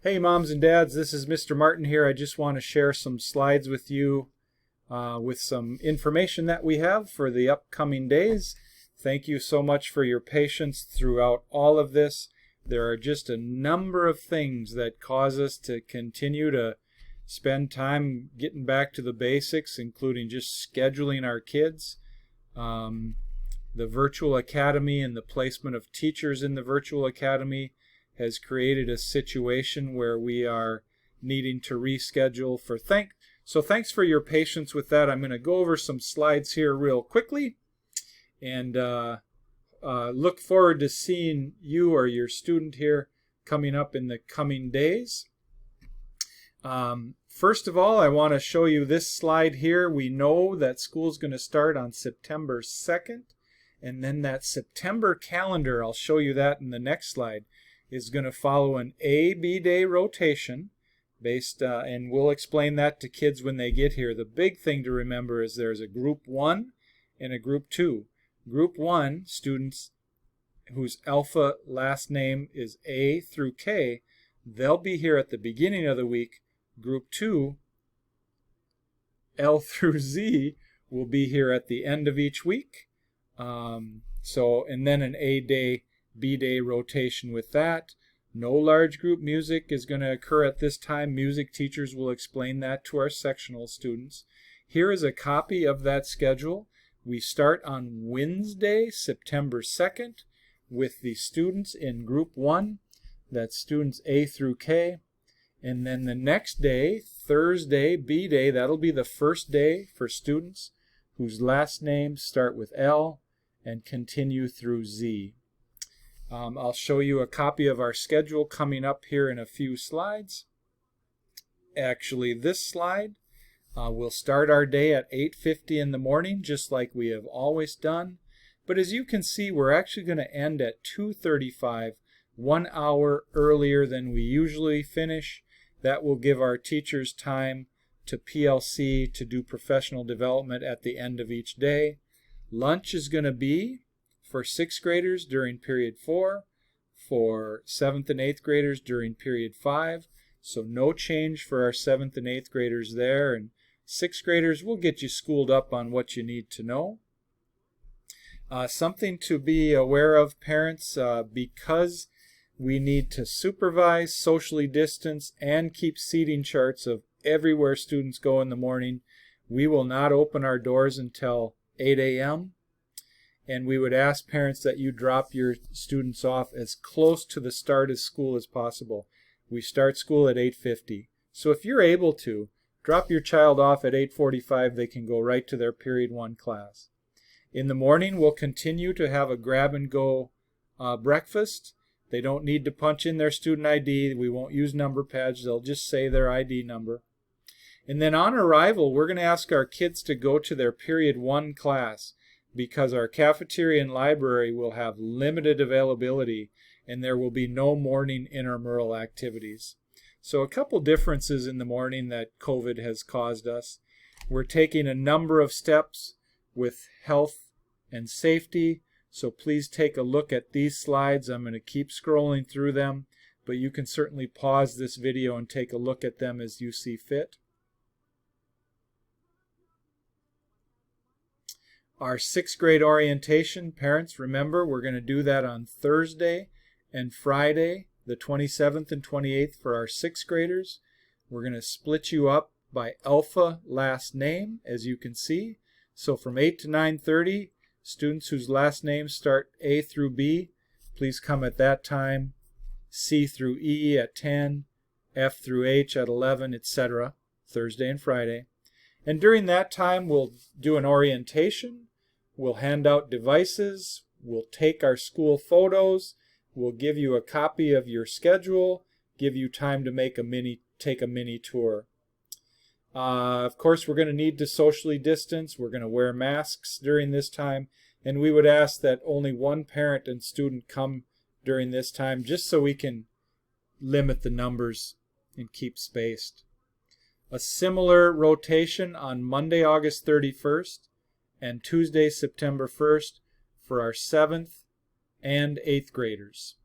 Hey moms and dads, this is Mr. Martin here. I just want to share some slides with you with some information that we have for the upcoming days. Thank you so much for your patience throughout all of this. There are just a number of things that cause us to continue to spend time getting back to the basics, including just scheduling our kids. The virtual academy and the placement of teachers in the virtual academy has created a situation where we are needing to reschedule for So thanks for your patience with that. I'm going to go over some slides here real quickly and look forward to seeing you or your student here coming up in the coming days. First of all, I want to show you this slide here. We know that school is going to start on September 2nd, and then that September calendar, I'll show you that in the next slide, is going to follow an A-B day rotation based, and we'll explain that to kids when they get here. The big thing to remember is there's a Group 1 and a Group 2. Group 1, students whose alpha last name is A through K, they'll be here at the beginning of the week. Group 2, L through Z, will be here at the end of each week. And then an A-day, B-day rotation with that. No large group music is going to occur at this time. Music teachers will explain that to our sectional students. Here is a copy of that schedule. We start on Wednesday, September 2nd, with the students in Group 1. That's students A through K. And then the next day, Thursday, B-day, that'll be the first day for students whose last names start with L and continue through Z. I'll show you a copy of our schedule coming up here in a few slides. Actually, this slide, we'll start our day at 8:50 in the morning, just like we have always done. But as you can see, we're actually going to end at 2:35, 1 hour earlier than we usually finish. That will give our teachers time to PLC, to do professional development at the end of each day. Lunch is going to be for 6th graders during period 4, for 7th and 8th graders during period 5. So no change for our 7th and 8th graders there. And 6th graders, we'll get you schooled up on what you need to know. Something to be aware of, parents, because we need to supervise, socially distance, and keep seating charts of everywhere students go in the morning. We will not open our doors until 8 a.m. And we would ask parents that you drop your students off as close to the start of school as possible. We start school at 8:50. So if you're able to, drop your child off at 8:45. They can go right to their period 1 class. In the morning, we'll continue to have a grab-and-go breakfast. They don't need to punch in their student ID. We won't use number pads. They'll just say their ID number. And then on arrival, we're going to ask our kids to go to their period 1 class, because our cafeteria and library will have limited availability and there will be no morning intramural activities. So a couple differences in the morning that COVID has caused us. We're taking a number of steps with health and safety, so please take a look at these slides. I'm going to keep scrolling through them, but you can certainly pause this video and take a look at them as you see fit. Our 6th grade orientation, parents, remember, we're going to do that on Thursday and Friday, the 27th and 28th for our 6th graders. We're going to split you up by alpha last name, as you can see. So from 8 to 9:30, students whose last names start A through B, please come at that time. C through E at 10, F through H at 11, etc., Thursday and Friday. And during that time, we'll do an orientation, we'll hand out devices, we'll take our school photos, we'll give you a copy of your schedule, give you time to take a mini tour. Of course, we're going to need to socially distance. We're going to wear masks during this time, and we would ask that only one parent and student come during this time, just so we can limit the numbers and keep spaced. A similar rotation on Monday, August 31st and Tuesday, September 1st for our 7th and 8th graders.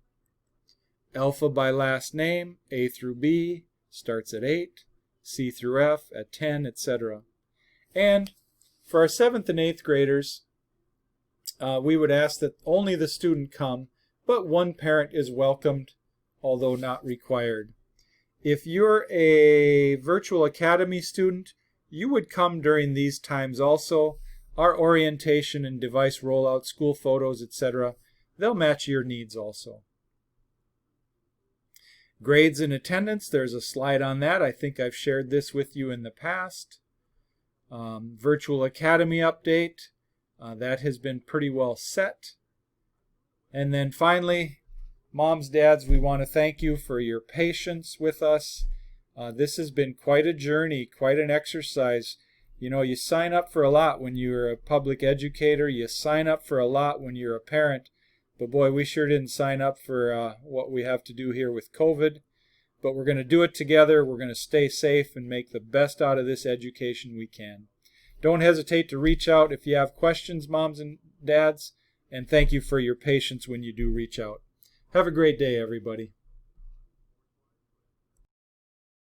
Alpha by last name, A through B, starts at 8, C through F at 10, etc. And for our 7th and 8th graders, we would ask that only the student come, but one parent is welcomed, although not required. If you're a Virtual Academy student, you would come during these times also. Our orientation and device rollout, school photos, etc., they'll match your needs also. Grades and attendance, there's a slide on that. I think I've shared this with you in the past. Virtual Academy update, that has been pretty well set. And then finally, moms, dads, we want to thank you for your patience with us. This has been quite a journey, quite an exercise. You know, you sign up for a lot when you're a public educator. You sign up for a lot when you're a parent. But boy, we sure didn't sign up for what we have to do here with COVID. But we're going to do it together. We're going to stay safe and make the best out of this education we can. Don't hesitate to reach out if you have questions, moms and dads. And thank you for your patience when you do reach out. Have a great day, everybody.